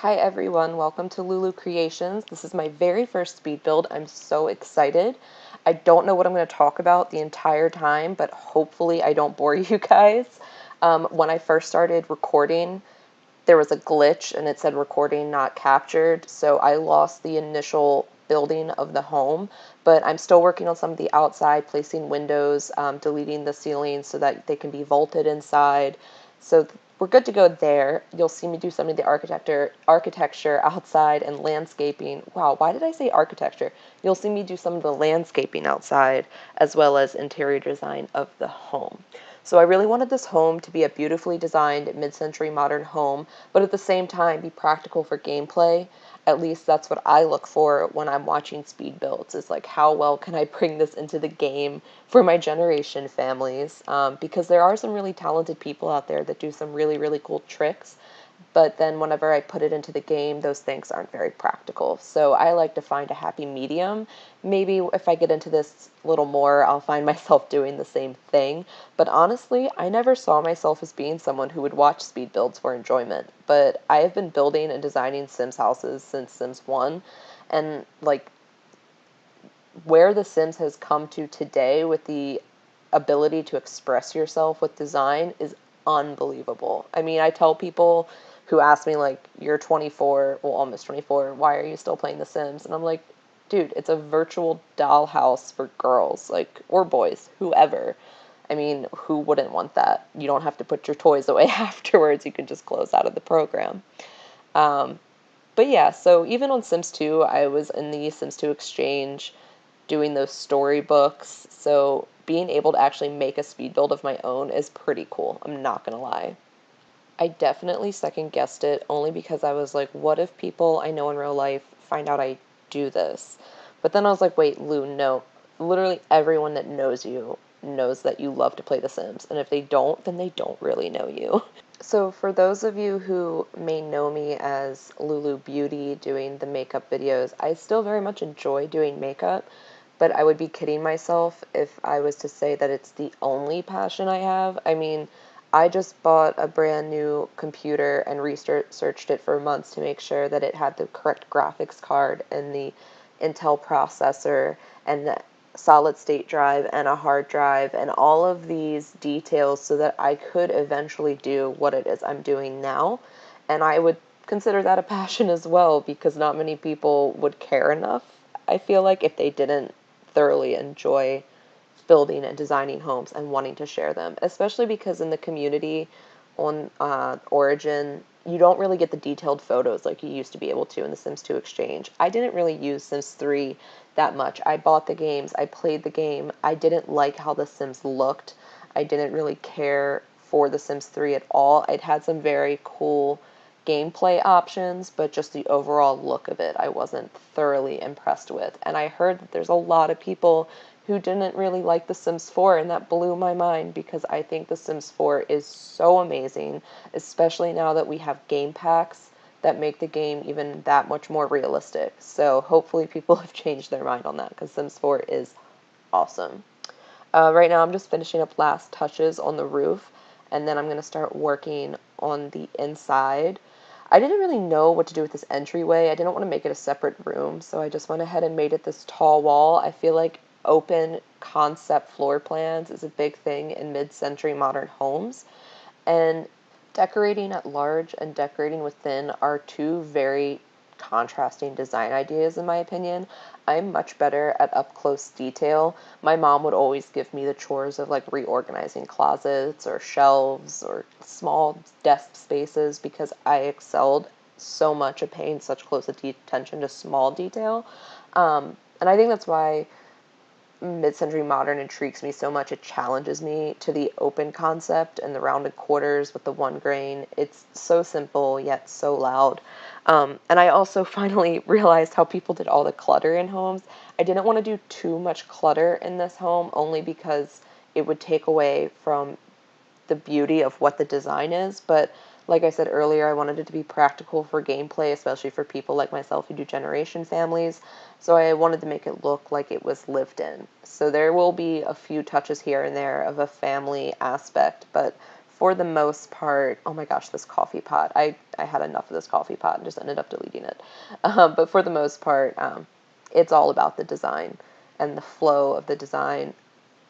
Hi everyone, welcome to Lulu Creations. This is my very first speed build. I'm so excited. I don't know what I'm going to talk about the entire time, but hopefully I don't bore you guys. When I first started recording, there was a glitch and it said recording not captured, so I lost the initial building of the home, but I'm still working on some of the outside, placing windows, deleting the ceilings so that they can be vaulted inside. So we're good to go there. You'll see me do some of the architecture outside and landscaping. Wow, why did I say architecture? You'll see me do some of the landscaping outside as well as interior design of the home. So I really wanted this home to be a beautifully designed mid-century modern home, but at the same time be practical for gameplay. At least that's what I look for when I'm watching speed builds, is like how well can I bring this into the game for my generation families, because there are some really talented people out there that do some really, really cool tricks, but then whenever I put it into the game, those things aren't very practical. So I like to find a happy medium. Maybe if I get into this a little more, I'll find myself doing the same thing. But honestly, I never saw myself as being someone who would watch speed builds for enjoyment. But I have been building and designing Sims houses since Sims 1. And like where The Sims has come to today with the ability to express yourself with design is unbelievable. I mean, I tell people who ask me, like, you're 24, well, almost 24, why are you still playing The Sims? And I'm like, dude, it's a virtual dollhouse for girls, like, or boys, whoever. I mean, who wouldn't want that? You don't have to put your toys away afterwards. You can just close out of the program. Um, but yeah, so even on Sims 2, I was in the Sims 2 exchange doing those storybooks. So being able to actually make a speed build of my own is pretty cool. I'm not gonna lie. I definitely second guessed it only because I was like, what if people I know in real life find out I do this? But then I was like, wait, Lou, no. Literally everyone that knows you knows that you love to play The Sims. And if they don't, then they don't really know you. So for those of you who may know me as Lulu Beauty doing the makeup videos, I still very much enjoy doing makeup, but I would be kidding myself if I was to say that it's the only passion I have. I mean, I just bought a brand new computer and researched it for months to make sure that it had the correct graphics card and the Intel processor and the solid state drive and a hard drive and all of these details so that I could eventually do what it is I'm doing now. And I would consider that a passion as well, because not many people would care enough, I feel like, if they didn't thoroughly enjoy building and designing homes and wanting to share them, especially because in the community on Origin, you don't really get the detailed photos like you used to be able to in the Sims 2 Exchange. I didn't really use Sims 3 that much. I bought the games, I played the game, I didn't like how the Sims looked. I didn't really care for the Sims 3 at all. It had some very cool gameplay options, but just the overall look of it I wasn't thoroughly impressed with. And I heard that there's a lot of people who didn't really like The Sims 4, and that blew my mind because I think The Sims 4 is so amazing, especially now that we have game packs that make the game even that much more realistic. So hopefully people have changed their mind on that, because Sims 4 is awesome. Right now I'm just finishing up last touches on the roof, and then I'm going to start working on the inside. I didn't really know what to do with this entryway. I didn't want to make it a separate room, so I just went ahead and made it this tall wall. I feel like open concept floor plans is a big thing in mid-century modern homes, and decorating at large and decorating within are two very contrasting design ideas, in my opinion. I'm much better at up close detail. My mom would always give me the chores of like reorganizing closets or shelves or small desk spaces because I excelled so much at paying such close attention to small detail. And I think that's why mid-century modern intrigues me so much. It challenges me to the open concept and the rounded quarters with the one grain. It's so simple yet so loud. And I also finally realized how people did all the clutter in homes. I didn't want to do too much clutter in this home only because it would take away from the beauty of what the design is, but like I said earlier, I wanted it to be practical for gameplay, especially for people like myself who do generation families, so I wanted to make it look like it was lived in. So there will be a few touches here and there of a family aspect, but for the most part, oh my gosh, this coffee pot. I had enough of this coffee pot and just ended up deleting it. But for the most part, it's all about the design and the flow of the design.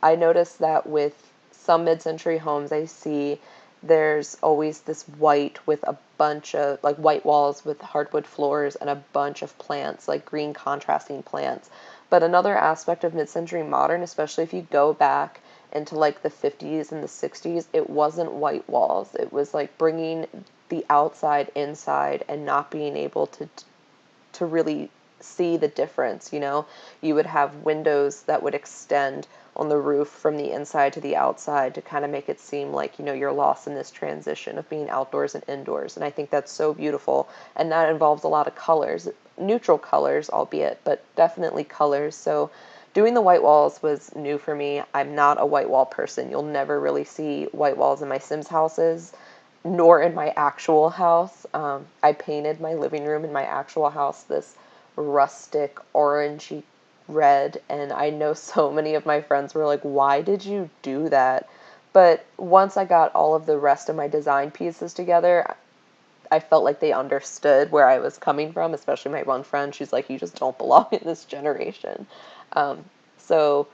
I noticed that with some mid-century homes I see, there's always this white with a bunch of, like, white walls with hardwood floors and a bunch of plants, like green contrasting plants. But another aspect of mid-century modern, especially if you go back into like the 50s and the 60s, it wasn't white walls. It was like bringing the outside inside and not being able to really see the difference, you know? You would have windows that would extend on the roof from the inside to the outside to kind of make it seem like, you know, you're lost in this transition of being outdoors and indoors. And I think that's so beautiful. And that involves a lot of colors, neutral colors, albeit, but definitely colors. So doing the white walls was new for me. I'm not a white wall person. You'll never really see white walls in my Sims houses, nor in my actual house. I painted my living room in my actual house this rustic orangey red, and I know so many of my friends were like, why did you do that? But once I got all of the rest of my design pieces together, I felt like they understood where I was coming from, especially my one friend. She's like, you just don't belong in this generation. So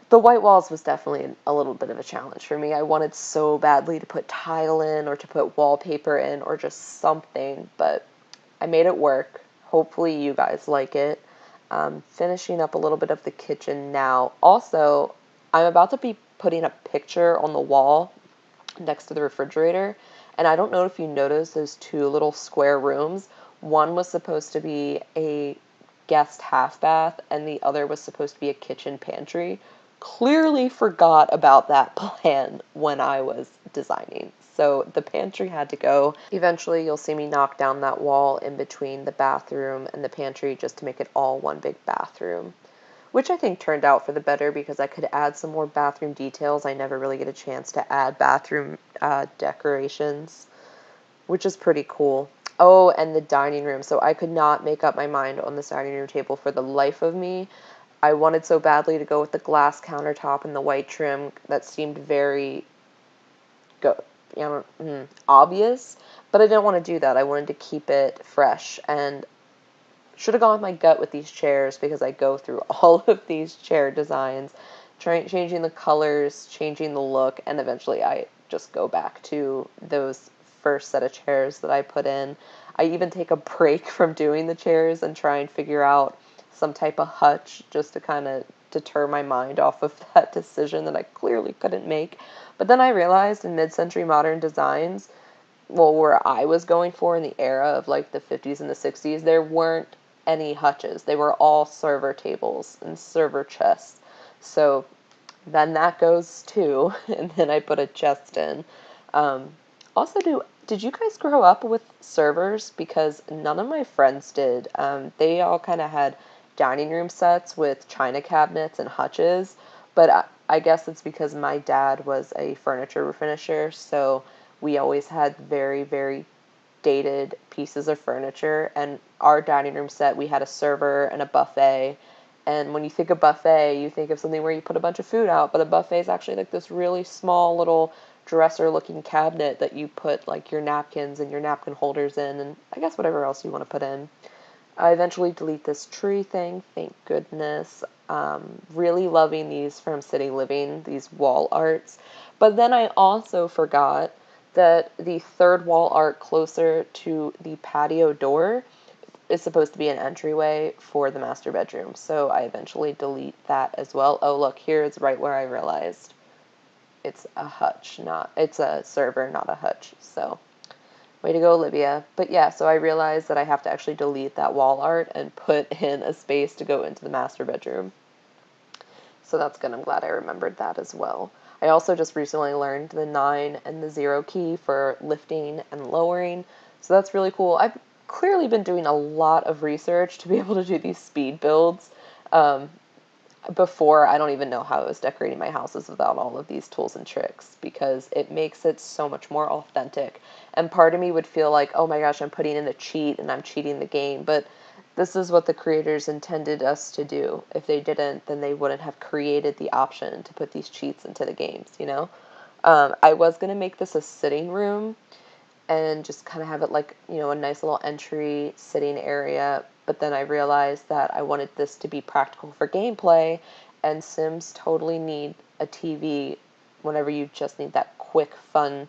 the white walls was definitely a little bit of a challenge for me. I wanted so badly to put tile in or to put wallpaper in or just something, but I made it work. Hopefully you guys like it. Finishing up a little bit of the kitchen now. Also, I'm about to be putting a picture on the wall next to the refrigerator, and I don't know if you noticed those two little square rooms. One was supposed to be a guest half bath, and the other was supposed to be a kitchen pantry. Clearly forgot about that plan when I was designing. So the pantry had to go. Eventually you'll see me knock down that wall in between the bathroom and the pantry just to make it all one big bathroom, which I think turned out for the better because I could add some more bathroom details. I never really get a chance to add bathroom decorations, which is pretty cool. Oh, and the dining room. So I could not make up my mind on this dining room table for the life of me. I wanted so badly to go with the glass countertop and the white trim that seemed very obvious, but I didn't want to do that. I wanted to keep it fresh, and should have gone with my gut with these chairs because I go through all of these chair designs, changing the colors, changing the look, and eventually I just go back to those first set of chairs that I put in. I even take a break from doing the chairs and try and figure out some type of hutch just to kind of deter my mind off of that decision that I clearly couldn't make. But then I realized in mid-century modern designs, well, where I was going for in the era of like the 50s and the 60s, there weren't any hutches. They were all server tables and server chests. So then that goes too, and then I put a chest in. Also, did you guys grow up with servers? Because none of my friends did. They all kind of had dining room sets with china cabinets and hutches, but I guess it's because my dad was a furniture finisher, so we always had very, very dated pieces of furniture. And our dining room set, we had a server and a buffet. And when you think of buffet, you think of something where you put a bunch of food out, but a buffet is actually like this really small little dresser looking cabinet that you put like your napkins and your napkin holders in, and I guess whatever else you want to put in. I eventually delete this tree thing, thank goodness. Really loving these from City Living, these wall arts. But then I also forgot that the third wall art closer to the patio door is supposed to be an entryway for the master bedroom. So I eventually delete that as well. Oh, look, here's right where I realized it's a hutch, it's a server, not a hutch. So way to go, Olivia. But yeah, so I realized that I have to actually delete that wall art and put in a space to go into the master bedroom. So that's good. I'm glad I remembered that as well. I also just recently learned the 9 and the 0 key for lifting and lowering. So that's really cool. I've clearly been doing a lot of research to be able to do these speed builds. Before, I don't even know how I was decorating my houses without all of these tools and tricks, because it makes it so much more authentic. And part of me would feel like, oh my gosh, I'm putting in a cheat and I'm cheating the game, but this is what the creators intended us to do. If they didn't, then they wouldn't have created the option to put these cheats into the games, you know? I was going to make this a sitting room and just kind of have it like, a nice little entry sitting area. But then I realized that I wanted this to be practical for gameplay, and Sims totally need a TV whenever you just need that quick, fun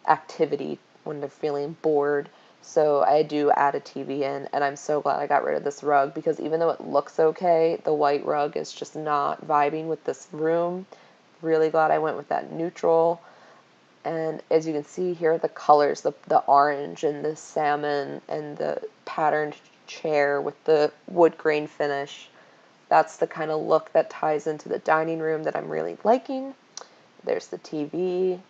activity when they're feeling bored. So I do add a TV in, and I'm so glad I got rid of this rug, because even though it looks okay, the white rug is just not vibing with this room. Really glad I went with that neutral. And as you can see here are the colors, the orange and the salmon and the patterned chair with the wood grain finish. That's the kind of look that ties into the dining room that I'm really liking. There's the TV.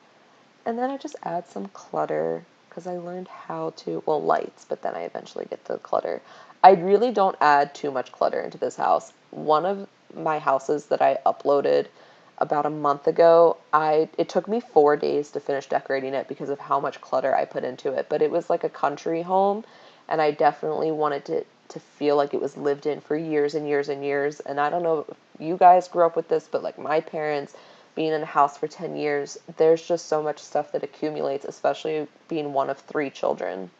And then I just add some clutter because I learned how to, well, lights, but then I eventually get to clutter. I really don't add too much clutter into this house. One of my houses that I uploaded about a month ago, it took me 4 days to finish decorating it because of how much clutter I put into it. But it was like a country home, and I definitely wanted to feel like it was lived in for years and years and years. And I don't know if you guys grew up with this, but like my parents, being in a house for 10 years, there's just so much stuff that accumulates, especially being one of 3 children.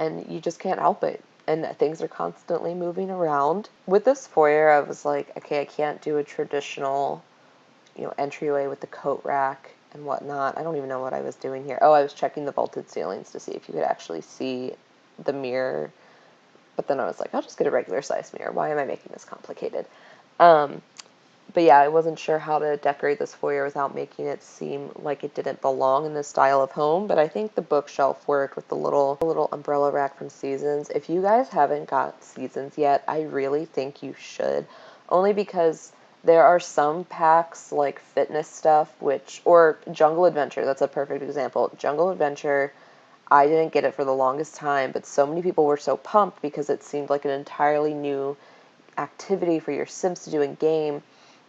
And you just can't help it. And things are constantly moving around. With this foyer, I was like, okay, I can't do a traditional, entryway with the coat rack and whatnot. I don't even know what I was doing here. Oh, I was checking the vaulted ceilings to see if you could actually see the mirror. But then I was like, I'll just get a regular size mirror. Why am I making this complicated? But yeah, I wasn't sure how to decorate this foyer without making it seem like it didn't belong in this style of home, but I think the bookshelf worked with the little umbrella rack from Seasons. If you guys haven't got Seasons yet, I really think you should, only because there are some packs like fitness stuff, or Jungle Adventure, that's a perfect example. Jungle Adventure, I didn't get it for the longest time, but so many people were so pumped because it seemed like an entirely new activity for your Sims to do in game.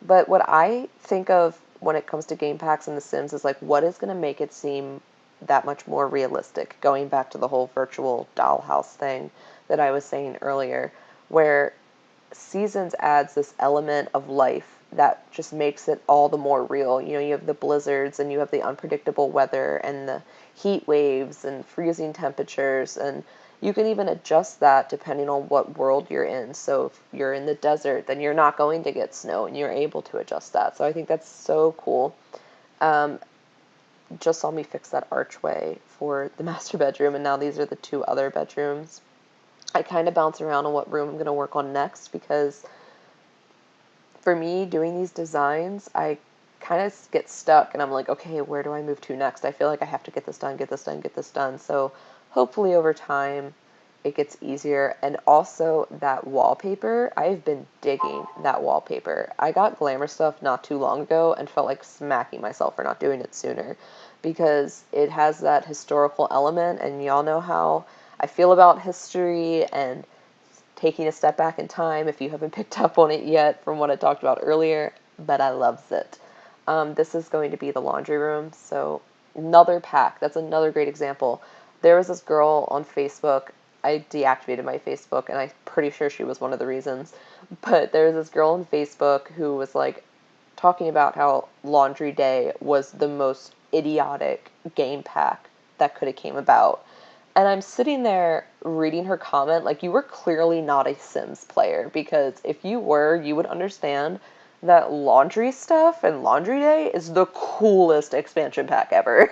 But what I think of when it comes to game packs in The Sims is like, what is going to make it seem that much more realistic? Going back to the whole virtual dollhouse thing that I was saying earlier, where Seasons adds this element of life that just makes it all the more real. You have the blizzards and you have the unpredictable weather and the heat waves and freezing temperatures, and you can even adjust that depending on what world you're in. So if you're in the desert, then you're not going to get snow, and you're able to adjust that. So I think that's so cool. Just saw me fix that archway for the master bedroom, and now these are the 2 other bedrooms. I kind of bounce around on what room I'm going to work on next, because for me, doing these designs, I kind of get stuck, and I'm like, okay, where do I move to next? I feel like I have to get this done, get this done, get this done. So hopefully over time it gets easier. And also that wallpaper, I've been digging that wallpaper. I got Glamour Stuff not too long ago and felt like smacking myself for not doing it sooner, because it has that historical element, and y'all know how I feel about history and taking a step back in time, if you haven't picked up on it yet from what I talked about earlier, but I loves it. This is going to be the laundry room, so another pack. That's another great example. There was this girl on Facebook. I deactivated my Facebook, and I'm pretty sure she was one of the reasons. But there was this girl on Facebook who was like talking about how Laundry Day was the most idiotic game pack that could have came about. And I'm sitting there reading her comment, like, you were clearly not a Sims player, because if you were, you would understand that laundry stuff and Laundry Day is the coolest expansion pack ever.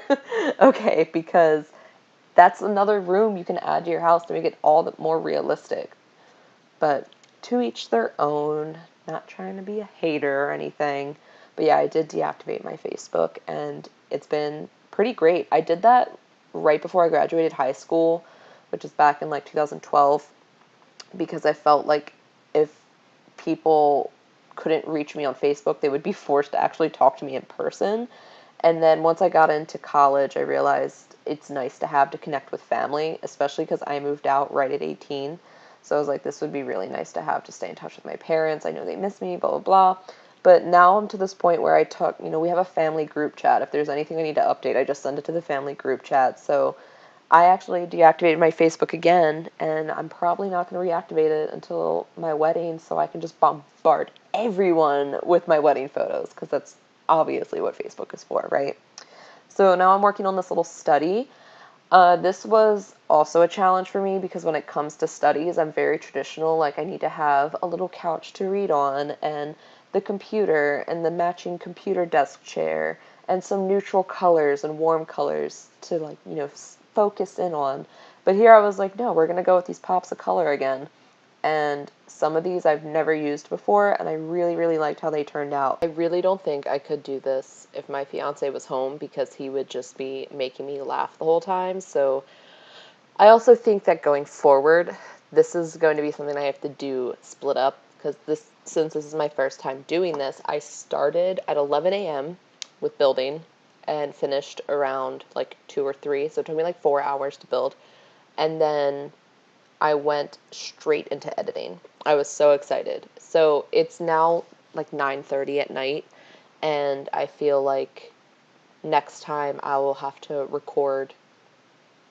Okay, because that's another room you can add to your house to make it all the more realistic. But to each their own, not trying to be a hater or anything. But yeah, I did deactivate my Facebook, and it's been pretty great. I did that right before I graduated high school, which is back in like 2012, because I felt like if people couldn't reach me on Facebook, they would be forced to actually talk to me in person. And then once I got into college, I realized it's nice to have to connect with family, especially because I moved out right at 18. So I was like, this would be really nice to have to stay in touch with my parents. I know they miss me, blah, blah, blah. But now I'm to this point where we have a family group chat. If there's anything I need to update, I just send it to the family group chat. So I actually deactivated my Facebook again, and I'm probably not going to reactivate it until my wedding, so I can just bombard everyone with my wedding photos, because that's obviously what Facebook is for, right? So now I'm working on this little study. This was also a challenge for me because when it comes to studies, I'm very traditional. Like, I need to have a little couch to read on, and the computer, and the matching computer desk chair, and some neutral colors and warm colors to, like, focus in on. But here I was like, no, we're going to go with these pops of color again. And some of these I've never used before, and I really, really liked how they turned out. I really don't think I could do this if my fiance was home because he would just be making me laugh the whole time. So I also think that going forward, this is going to be something I have to do split up because since this is my first time doing this, I started at 11 a.m. with building and finished around like 2 or 3. So it took me like 4 hours to build. And then I went straight into editing. I was so excited. So it's now like 9:30 at night, and I feel like next time I will have to record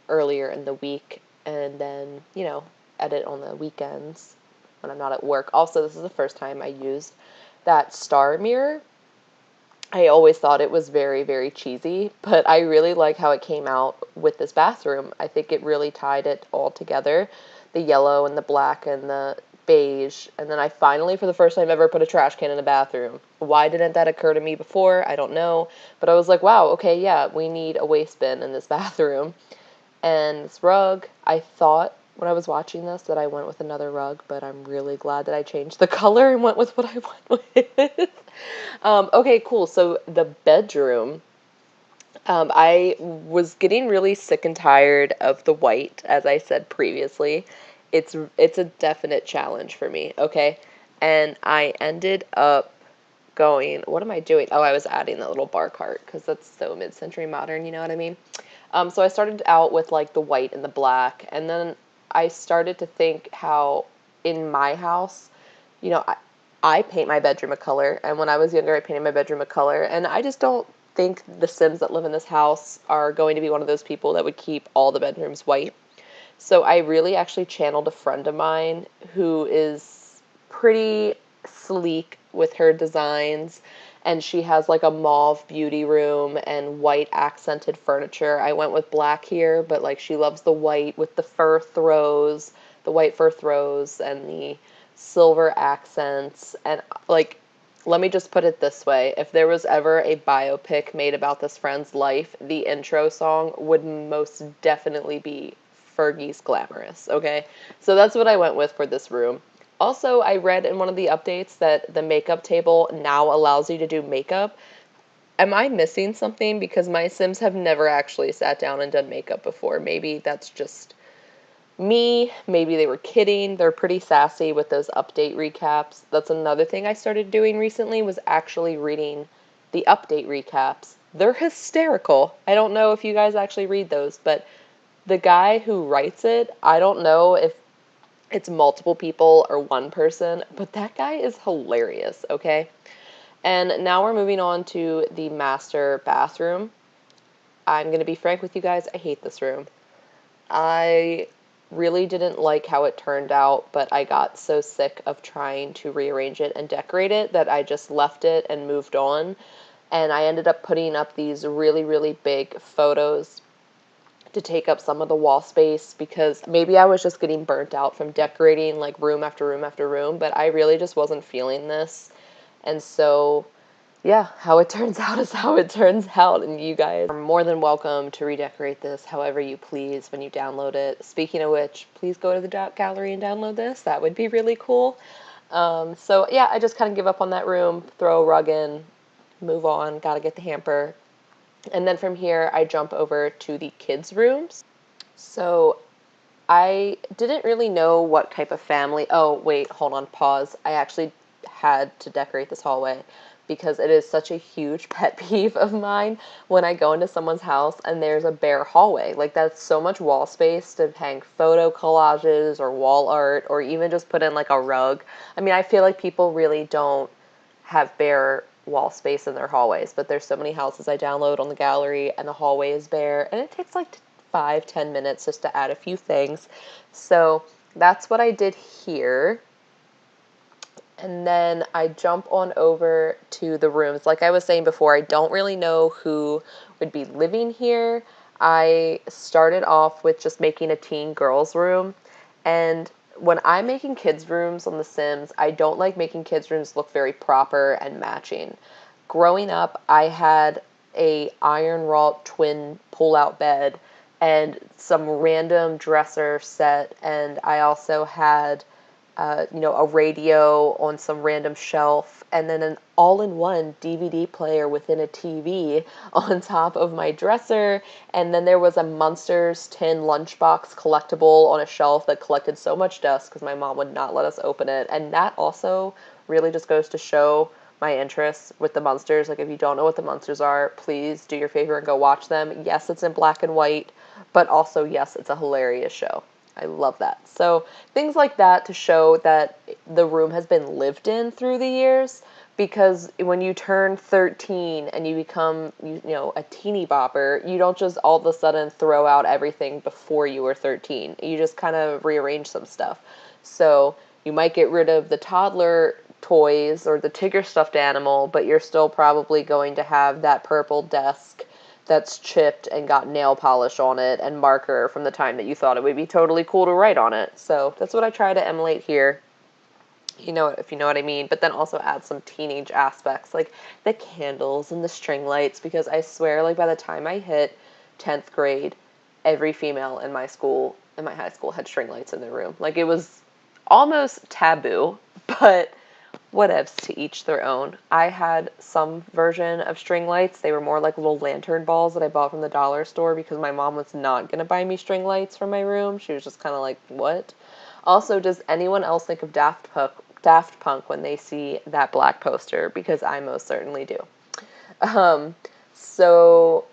earlier in the week and then, edit on the weekends when I'm not at work. Also, this is the first time I used that star mirror. I always thought it was very, very cheesy, but I really like how it came out with this bathroom. I think it really tied it all together. The yellow and the black and the beige. And then I finally, for the first time ever, put a trash can in the bathroom. Why didn't that occur to me before? I don't know. But I was like, wow, okay, yeah, we need a waste bin in this bathroom. And this rug, I thought when I was watching this that I went with another rug, but I'm really glad that I changed the color and went with what I went with. Okay, cool. So the bedroom, I was getting really sick and tired of the white, as I said previously. It's a definite challenge for me, okay? And I ended up going, what am I doing? Oh, I was adding that little bar cart because that's so mid-century modern, you know what I mean? So I started out with like the white and the black, and then I started to think how in my house, I paint my bedroom a color, and when I was younger, I painted my bedroom a color, and I just don't think the Sims that live in this house are going to be one of those people that would keep all the bedrooms white. So I really actually channeled a friend of mine who is pretty sleek with her designs, and she has like a mauve beauty room and white accented furniture. I went with black here, but like she loves the white with the fur throws, the white fur throws and the silver accents. And like, let me just put it this way. If there was ever a biopic made about this friend's life, the intro song would most definitely be Fergie's Glamorous, okay? So that's what I went with for this room. Also, I read in one of the updates that the makeup table now allows you to do makeup. Am I missing something? Because my Sims have never actually sat down and done makeup before. Maybe that's just me. Maybe they were kidding. They're pretty sassy with those update recaps. That's another thing I started doing recently was actually reading the update recaps. They're hysterical. I don't know if you guys actually read those, but the guy who writes it, I don't know if it's multiple people or one person, but that guy is hilarious, okay? And now we're moving on to the master bathroom. I'm going to be frank with you guys, I hate this room. I really didn't like how it turned out, but I got so sick of trying to rearrange it and decorate it that I just left it and moved on. And I ended up putting up these really, really big photos to take up some of the wall space because maybe I was just getting burnt out from decorating like room after room after room, but I really just wasn't feeling this. And so, yeah, how it turns out is how it turns out, and you guys are more than welcome to redecorate this however you please when you download it. Speaking of which, please go to the gallery and download this. That would be really cool. So yeah, I just kind of give up on that room, throw a rug in, move on, gotta get the hamper. And then from here, I jump over to the kids' rooms. So I didn't really know what type of family. Oh, wait, hold on, pause. I actually had to decorate this hallway because it is such a huge pet peeve of mine when I go into someone's house and there's a bare hallway. Like, that's so much wall space to hang photo collages or wall art or even just put in like a rug. I mean, I feel like people really don't have bare wall space in their hallways, but there's so many houses I download on the gallery and the hallway is bare and it takes like 5-10 minutes just to add a few things. So that's what I did here. And then I jump on over to the rooms. Like I was saying before, I don't really know who would be living here. I started off with just making a teen girls room. And when I'm making kids' rooms on The Sims, I don't like making kids' rooms look very proper and matching. Growing up, I had a iron wrought twin pull-out bed and some random dresser set, and I also had a radio on some random shelf, and then an all-in-one DVD player within a TV on top of my dresser. And then there was a Munsters tin lunchbox collectible on a shelf that collected so much dust because my mom would not let us open it. And that also really just goes to show my interest with the Munsters. Like, if you don't know what the Munsters are, please do your favor and go watch them. Yes, it's in black and white, but also, yes, it's a hilarious show. I love that. So things like that to show that the room has been lived in through the years, because when you turn 13 and you become, a teeny bopper, you don't just all of a sudden throw out everything before you were 13. You just kind of rearrange some stuff. So you might get rid of the toddler toys or the Tigger stuffed animal, but you're still probably going to have that purple desk that's chipped and got nail polish on it and marker from the time that you thought it would be totally cool to write on it. So that's what I try to emulate here. If you know what I mean, but then also add some teenage aspects like the candles and the string lights, because I swear, like, by the time I hit 10th grade, every female in my high school had string lights in their room. Like, it was almost taboo, but whatevs, to each their own. I had some version of string lights. They were more like little lantern balls that I bought from the dollar store because my mom was not going to buy me string lights for my room. She was just kind of like, what? Also, does anyone else think of Daft Punk when they see that black poster? Because I most certainly do. So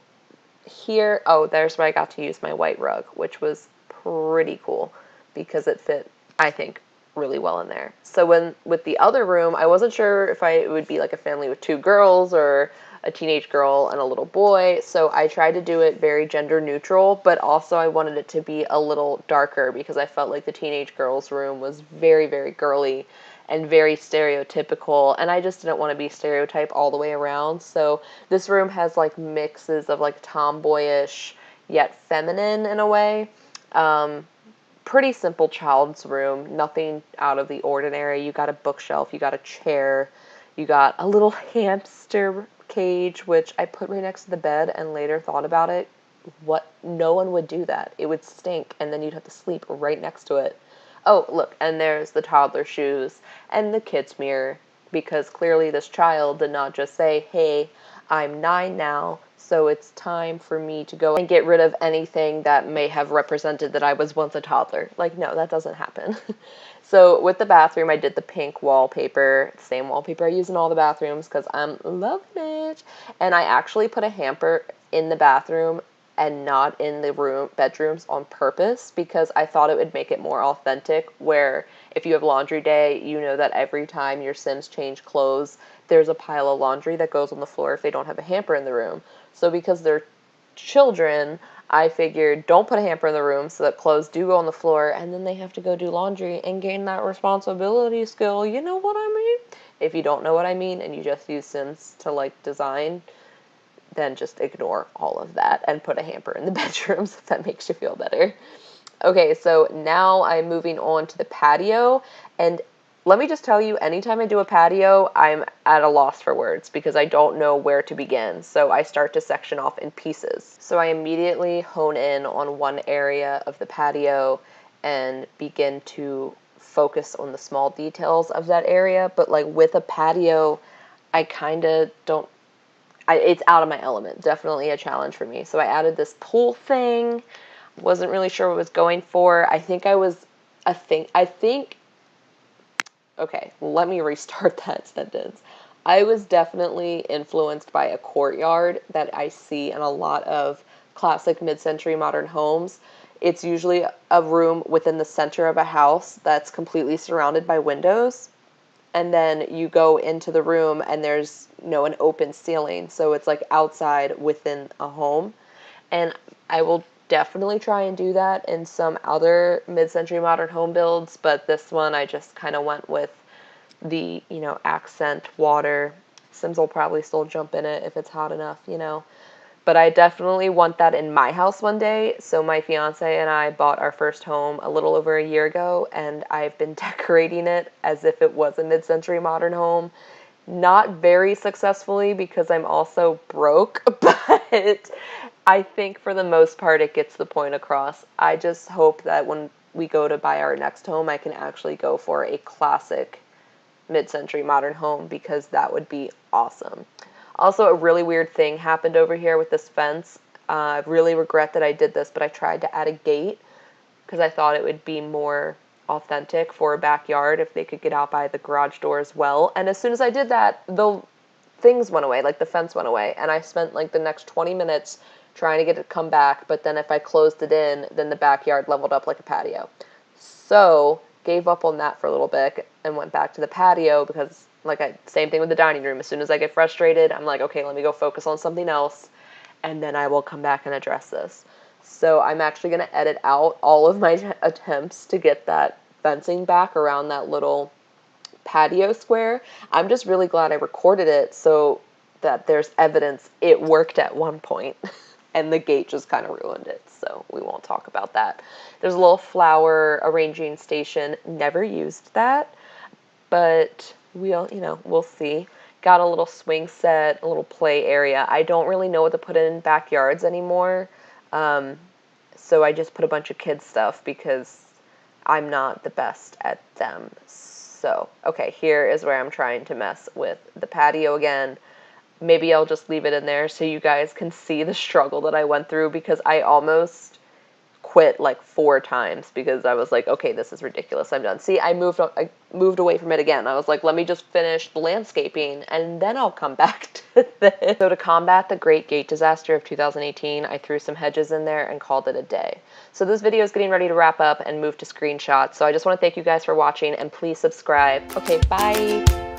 here, there's where I got to use my white rug, which was pretty cool because it fit, I think, really well in there. So with the other room, I wasn't sure if it would be like a family with two girls or a teenage girl and a little boy. So I tried to do it very gender neutral, but also I wanted it to be a little darker because I felt like the teenage girls room was very, very girly and very stereotypical, and I just didn't want to be stereotype all the way around. So this room has like mixes of like tomboyish yet feminine in a way. Pretty simple child's room, nothing out of the ordinary. You got a bookshelf, you got a chair, you got a little hamster cage, which I put right next to the bed and later thought about it. No one would do that. It would stink, and then you'd have to sleep right next to it. Oh, look, and there's the toddler shoes and the kids mirror, because clearly this child did not just say, hey, I'm 9 now, so it's time for me to go and get rid of anything that may have represented that I was once a toddler. Like, no, that doesn't happen. So with the bathroom, I did the pink wallpaper, same wallpaper I use in all the bathrooms because I'm loving it. And I actually put a hamper in the bathroom and not in the bedrooms on purpose because I thought it would make it more authentic, where if you have laundry day, you know that every time your Sims change clothes, there's a pile of laundry that goes on the floor if they don't have a hamper in the room. So because they're children, I figured don't put a hamper in the room so that clothes do go on the floor and then they have to go do laundry and gain that responsibility skill. You know what I mean? If you don't know what I mean and you just use Sims to like design, then just ignore all of that and put a hamper in the bedrooms if that makes you feel better. Okay, so now I'm moving on to the patio, and let me just tell you, anytime I do a patio, I'm at a loss for words because I don't know where to begin, so I start to section off in pieces. So I immediately hone in on one area of the patio and begin to focus on the small details of that area, but like with a patio, I kind of don't it's out of my element. Definitely a challenge for me. So I added this pool thing. Wasn't really sure what I was going for. Okay, let me restart that sentence. I was definitely influenced by a courtyard that I see in a lot of classic mid-century modern homes. It's usually a room within the center of a house that's completely surrounded by windows, and then you go into the room and there's an open ceiling, so it's like outside within a home. And I will definitely try and do that in some other mid-century modern home builds, but this one I just kind of went with the, accent water. Sims will probably still jump in it if it's hot enough, But I definitely want that in my house one day. So my fiance and I bought our first home a little over a year ago, and I've been decorating it as if it was a mid-century modern home. Not very successfully because I'm also broke, but I think for the most part it gets the point across. I just hope that when we go to buy our next home, I can actually go for a classic mid-century modern home, because that would be awesome. Also, a really weird thing happened over here with this fence. I really regret that I did this, but I tried to add a gate because I thought it would be more authentic for a backyard if they could get out by the garage door as well. And as soon as I did that, the things went away, like the fence went away, and I spent like the next 20 minutes trying to get it to come back, but then if I closed it in, then the backyard leveled up like a patio. So, gave up on that for a little bit and went back to the patio because, same thing with the dining room. As soon as I get frustrated, I'm like, okay, let me go focus on something else, and then I will come back and address this. So I'm actually going to edit out all of my attempts to get that fencing back around that little patio square. I'm just really glad I recorded it so that there's evidence it worked at one point. And the gate just kind of ruined it, so we won't talk about that. There's a little flower arranging station. Never used that, but we'll see. Got a little swing set, a little play area. I don't really know what to put in backyards anymore, so I just put a bunch of kids stuff because I'm not the best at them. So, okay, here is where I'm trying to mess with the patio again. Maybe I'll just leave it in there so you guys can see the struggle that I went through, because I almost quit like 4 times because I was like, okay, this is ridiculous. I'm done. See, I moved away from it again. I was like, let me just finish the landscaping and then I'll come back to this. So to combat the Great Gate Disaster of 2018, I threw some hedges in there and called it a day. So this video is getting ready to wrap up and move to screenshots. So I just want to thank you guys for watching, and please subscribe. Okay, bye.